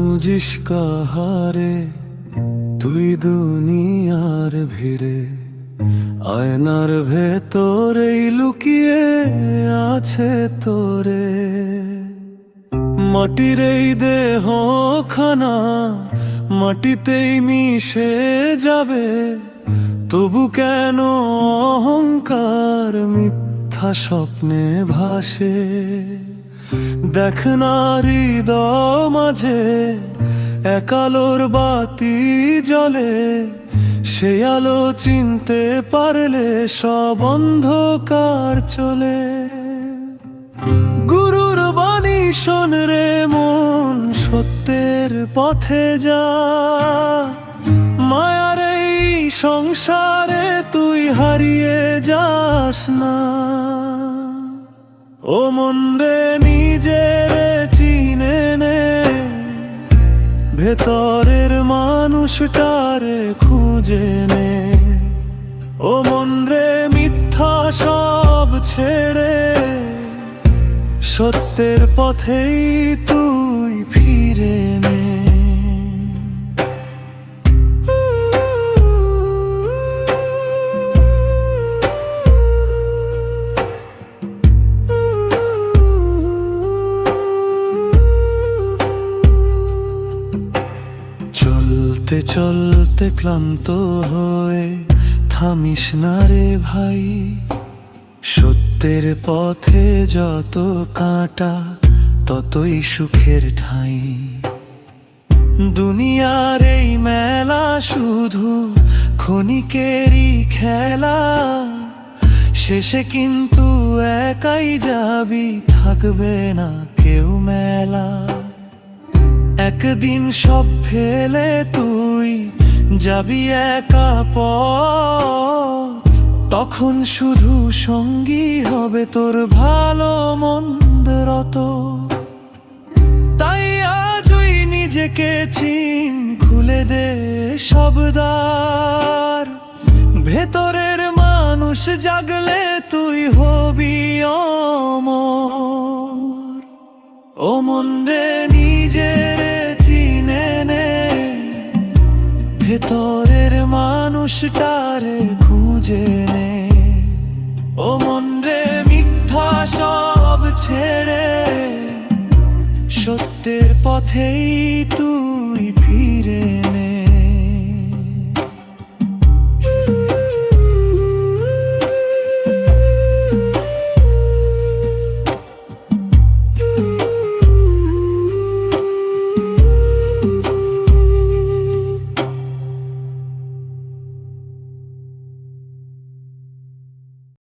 খুঁজিস কাহারে তুই দুনিয়ার ভিড়ে, আয়নার ভেতরেই লুকিয়ে আছে তোরে। মাটির এই দেহ খানা মাটিতেই মিশে যাবে, তবু কেন অহংকার মিথ্যা স্বপ্নে ভাসে। দেখ না হৃদয় মাঝে এক আলোর বাতি জ্বলে, সে আলো চিনতে পারলে সব অন্ধকার চলে। গুরুর বাণী শোন রে মন, সত্যের পথে যা। মায়ার এই সংসারে তুই হারিয়ে যাস না। ও মন রে নিজের চিনে নে, ভেতরের মানুষটারে খুঁজে নে। ও মন রে মিথ্যা সব ছেড়ে, সত্যের পথেই তুই ফিরে নে। চলতে চলতে ক্লান্ত হয়ে থামিস না রে ভাই, সত্যের পথে যত কাঁটা ততই সুখের ঠাঁই। দুনিয়ার এই মেলা শুধু ক্ষণিকেরই খেলা, শেষে কিন্তু একাই যাবি, থাকবে না কেউ মেলা। একদিন সব ফেলে তুই যাবি একা পথ, তখন শুধু সঙ্গী হবে তোর ভালো মন্দ। তাই আজই নিজেকে চিন, খুলে দে সব দ্বার। ভেতরের মানুষ জাগলে তুই হবি অমর। ও মন রে নিজের চিনে নে, ভেতরের মানুষটারে খুঁজে নে। ও মন রে মিথ্যা সব ছেড়ে, সত্যের পথেই তুই